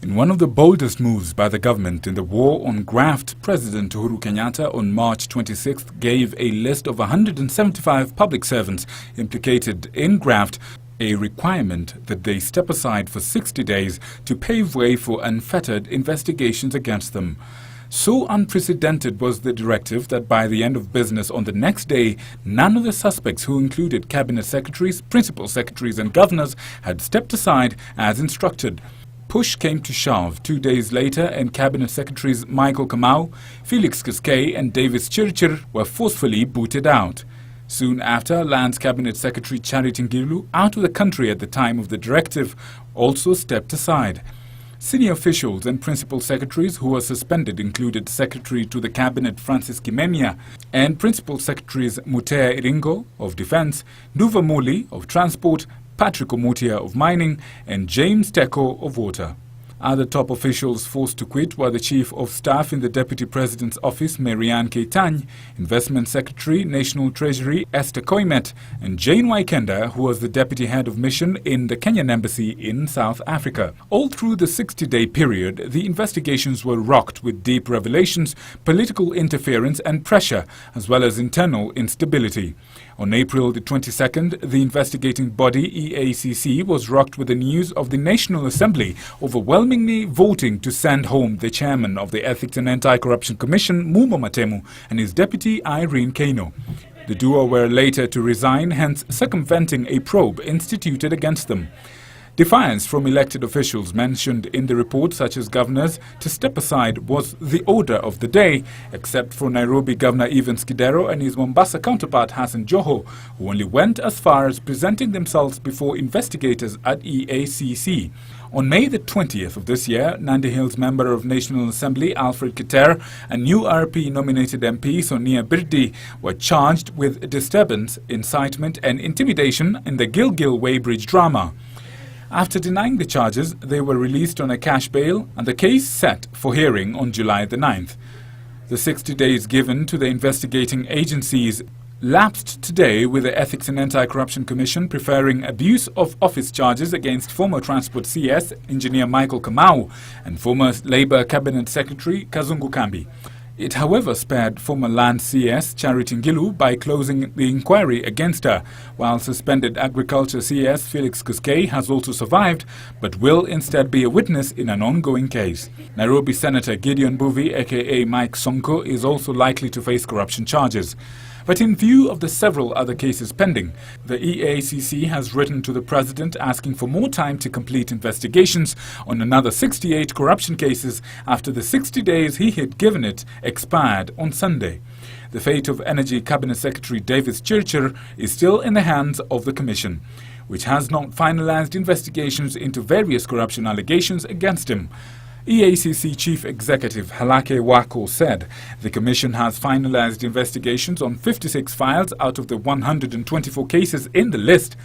In one of the boldest moves by the government in the war on graft, President Uhuru Kenyatta on March 26th gave a list of 175 public servants implicated in graft a requirement that they step aside for 60 days to pave way for unfettered investigations against them. So unprecedented was the directive that by the end of business on the next day, none of the suspects, who included cabinet secretaries, principal secretaries and governors, had stepped aside as instructed. Push came to shove 2 days later, and Cabinet Secretaries Michael Kamau, Felix Kuskei and Davis Chirchir were forcefully booted out. Soon after, Lands Cabinet Secretary Charity Ngilu, out of the country at the time of the directive, also stepped aside. Senior officials and principal secretaries who were suspended included Secretary to the Cabinet Francis Kimemia and Principal Secretaries Mutea Iringo of Defence, Duva Muli of Transport, Patrick Omutia of Mining and James Teko of Water. Other top officials forced to quit were the Chief of Staff in the Deputy President's Office, Marianne Keitany, Investment Secretary, National Treasury, Esther Koimet, and Jane Waikenda, who was the Deputy Head of Mission in the Kenyan Embassy in South Africa. All through the 60-day period, the investigations were rocked with deep revelations, political interference and pressure, as well as internal instability. On April the 22nd, the investigating body EACC was rocked with the news of the National Assembly overwhelmingly voting to send home the chairman of the Ethics and Anti-Corruption Commission, Mumo Matemu, and his deputy Irene Kano. The duo were later to resign, hence circumventing a probe instituted against them. Defiance from elected officials mentioned in the report, such as governors, to step aside was the order of the day, except for Nairobi Governor Evans Kidero and his Mombasa counterpart Hassan Joho, who only went as far as presenting themselves before investigators at EACC. On May the 20th of this year, Nandi Hills Member of National Assembly Alfred Keter and new RP-nominated MP Sonia Birdi were charged with disturbance, incitement and intimidation in the Gilgil Weybridge drama. After denying the charges, they were released on a cash bail and the case set for hearing on July the 9th. The 60 days given to the investigating agencies lapsed today, with the Ethics and Anti-Corruption Commission preferring abuse of office charges against former Transport CS Engineer Michael Kamau and former Labour Cabinet Secretary Kazungu Kambi. It, however, spared former Land CS Charity Ngilu by closing the inquiry against her, while suspended Agriculture CS Felix Kuskei has also survived, but will instead be a witness in an ongoing case. Nairobi Senator Gideon Buvi, aka Mike Sonko, is also likely to face corruption charges. But in view of the several other cases pending, the EACC has written to the President asking for more time to complete investigations on another 68 corruption cases after the 60 days he had given it expired on Sunday. The fate of Energy Cabinet Secretary Davis Chirchir is still in the hands of the Commission, which has not finalized investigations into various corruption allegations against him. EACC Chief Executive Halake Wako said the Commission has finalized investigations on 56 files out of the 124 cases in the list,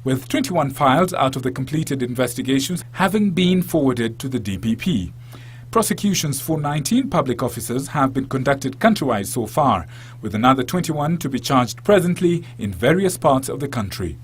with 21 files out of the completed investigations having been forwarded to the DPP. Prosecutions for 19 public officers have been conducted countrywide so far, with another 21 to be charged presently in various parts of the country.